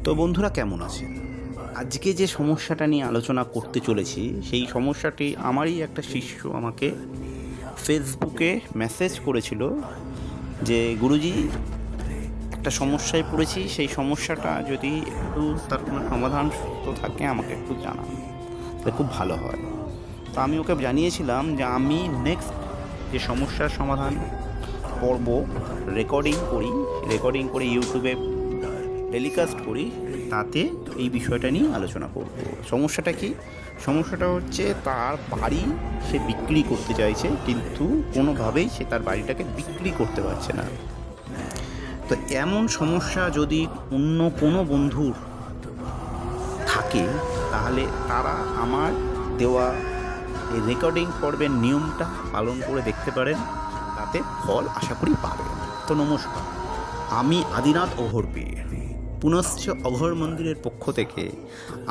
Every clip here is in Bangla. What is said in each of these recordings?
তো বন্ধুরা কেমন আছেন? আজকে যে সমস্যাটা নিয়ে আলোচনা করতে চলেছি সেই সমস্যাটি আমারই একটা শিষ্য আমাকে ফেসবুকে মেসেজ করেছিল যে গুরুজি একটা সমস্যায় পড়েছি, সেই সমস্যাটা যদি একটু তার কোনো সমাধান সূত্র থাকে আমাকে একটু জানান, তাহলে খুব ভালো হয়। তো আমি ওকে জানিয়েছিলাম যে আমি নেক্সট যে সমস্যার সমাধান পর্ব রেকর্ডিং করে ইউটিউবে টেলিকাস্ট করি, তাতে এই বিষয়টা নিয়ে আলোচনা করব। সমস্যাটা কি? সমস্যাটা হচ্ছে তার বাড়ি সে বিক্রি করতে চাইছে, কিন্তু কোনোভাবেই সে তার বাড়িটাকে বিক্রি করতে পারছে না। তো এমন সমস্যা যদি অন্য কোনো বন্ধুর থাকে তাহলে তারা আমার দেওয়া এই রেকর্ডিং পর্বের নিয়মটা পালন করে দেখতে পারেন, তাতে ফল আশা করি পাবেন। তো নমস্কার, আমি আদিনাথ অঘোরপীর পুনশ্চ অঘোর মন্দিরের পক্ষ থেকে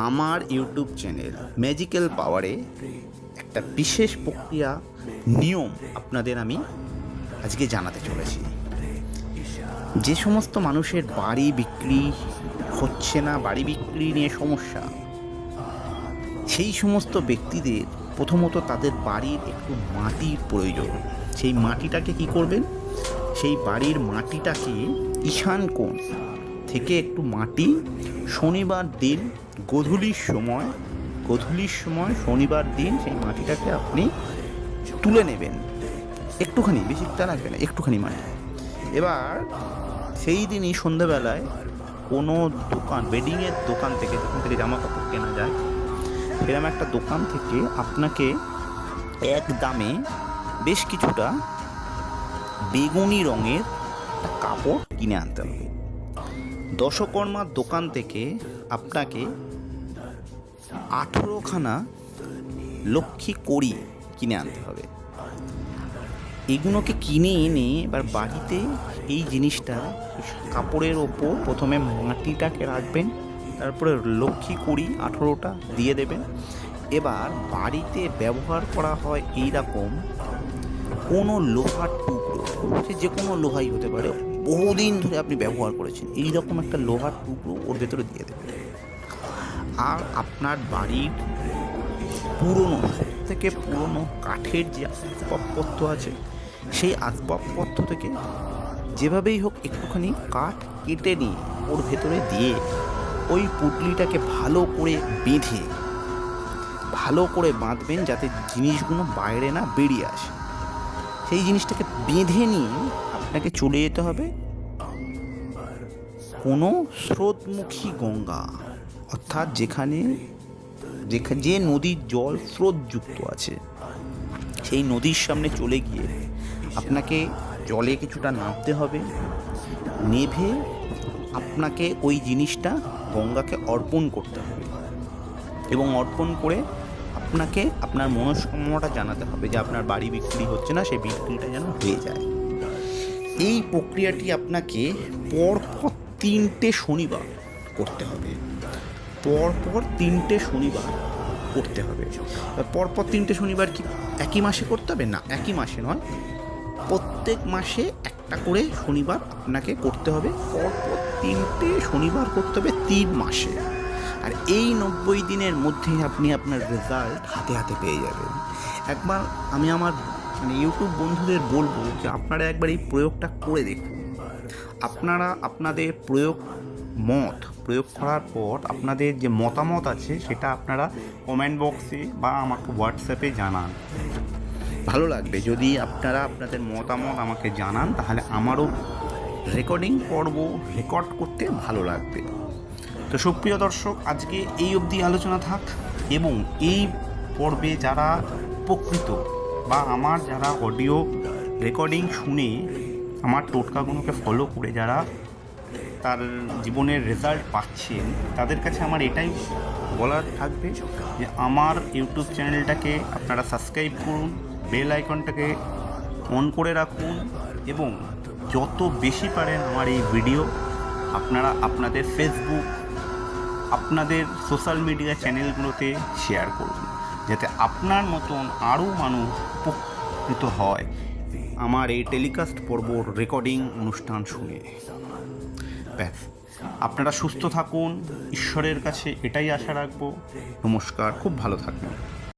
আমার ইউটিউব চ্যানেল ম্যাজিক্যাল পাওয়ারে একটা বিশেষ প্রক্রিয়া নিয়ম আপনাদের আমি আজকে জানাতে চলেছি। যে সমস্ত মানুষের বাড়ি বিক্রি হচ্ছে না, বাড়ি বিক্রি নিয়ে সমস্যা, সেই সমস্ত ব্যক্তিদের প্রথমত তাদের বাড়ির একটু মাটির প্রয়োজন। সেই মাটিটাকে কি করবেন? সেই বাড়ির মাটিটাকে ঈশান কোণ থেকে একটু মাটি শনিবার দিন গোধূলির সময় শনিবার দিন সেই মাটিটাকে আপনি তুলে নেবেন। একটুখানি, বেশিটা লাগবে না, একটুখানি মাটি। এবার সেই দিনই সন্ধ্যাবেলায় কোনো দোকান, বেডিংয়ের দোকান থেকে, যেখান থেকে জামা কাপড় কেনা যায়, সেরকম একটা দোকান থেকে আপনাকে এক দামে বেশ কিছুটা বেগুনি রঙের কাপড় কিনে আনতে হবে। দশকর্মার দোকান থেকে আপনাকে 18খানা লক্ষ্মী কড়ি কিনে আনতে হবে। এগুলোকে কিনে এনে এবার বাড়িতে এই জিনিসটা কাপড়ের ওপর প্রথমে মাটিটাকে রাখবেন, তারপরে লক্ষ্মী কড়ি 18টা দিয়ে দেবেন। এবার বাড়িতে ব্যবহার করা হয় এই রকম কোনো লোহার টুকরো, সে যে কোনো লোহাই হতে পারে, বহুদিন ধরে আপনি ব্যবহার করেছেন, এই রকম একটা লোহার টুকরো ওর ভেতরে দিয়ে দেবেন। আর আপনার বাড়ির পুরনো, সব থেকে পুরনো কাঠের যে আসবাবপত্র আছে, সেই আসবাবপত্র থেকে যেভাবেই হোক একটুখানি কাঠ কেটে নিয়ে ওর ভেতরে দিয়ে ওই পুটলিটাকে ভালো করে বাঁধবেন, যাতে জিনিসগুলো বাইরে না বেরিয়ে আসে। সেই জিনিসটাকে বেঁধে নিয়ে আপনাকে চলে যেতে হবে কোনো স্রোতমুখী গঙ্গা, অর্থাৎ যে নদীর জল স্রোতযুক্ত আছে, সেই নদীর সামনে চলে গিয়ে আপনাকে জলে কিছুটা নামতে হবে। নেভে আপনাকে ওই জিনিসটা গঙ্গাকে অর্পণ করতে হবে, এবং অর্পণ করে আপনাকে আপনার মনস্কামনাটা জানাতে হবে যে আপনার বাড়ি বিক্রি হচ্ছে না, সেই বিক্রিটা যেন হয়ে যায়। এই প্রক্রিয়াটি আপনাকে পরপর 3টে শনিবার করতে হবে। পরপর 3টে শনিবার কি একই মাসে করতে হবে? না, একই মাসে নয়, প্রত্যেক মাসে একটা করে শনিবার আপনাকে করতে হবে। পরপর 3টে শনিবার করতে হবে 3 মাসে। আর এই 90 দিনের মধ্যেই আপনি আপনার রেজাল্ট হাতে পেয়ে যাবেন। একবার আমি আমার ইউটিউব বন্ধুদের বলবো যে আপনারা একবার এই প্রয়োগটা করে দেখুন। আপনারা আপনাদের প্রয়োগ করার পর আপনাদের যে মতামত আছে সেটা আপনারা কমেন্ট বক্সে বা আমাকে হোয়াটসঅ্যাপে জানান। ভালো লাগবে যদি আপনারা আপনাদের মতামত আমাকে জানান, তাহলে আমারও রেকর্ডিং পর্ব রেকর্ড করতে ভালো লাগবে। তো সুপ্রিয় দর্শক, আজকে এই অবধি আলোচনা থাক, এবং এই পর্বে যারা উপকৃত বা আমার যারা অডিও রেকর্ডিং শুনে আমার টোটকাগুলোকে ফলো করে যারা তার জীবনের রেজাল্ট পাচ্ছেন, তাদের কাছে আমার এটাই বলার থাকবে যে আমার ইউটিউব চ্যানেলটাকে আপনারা সাবস্ক্রাইব করুন, বেল আইকনটাকে অন করে রাখুন, এবং যত বেশি পারেন আমার এই ভিডিও আপনারা আপনাদের ফেসবুক, আপনাদের সোশ্যাল মিডিয়া চ্যানেলগুলোতে শেয়ার করুন, যাতে আপনার মতন আরও মানুষ উপকৃত হয় আমার এই টেলিকাস্ট পর্বর রেকর্ডিং অনুষ্ঠান শুনে। ব্যাস, আপনারা সুস্থ থাকুন, ঈশ্বরের কাছে এটাই আশা রাখবো। নমস্কার, খুব ভালো থাকবেন।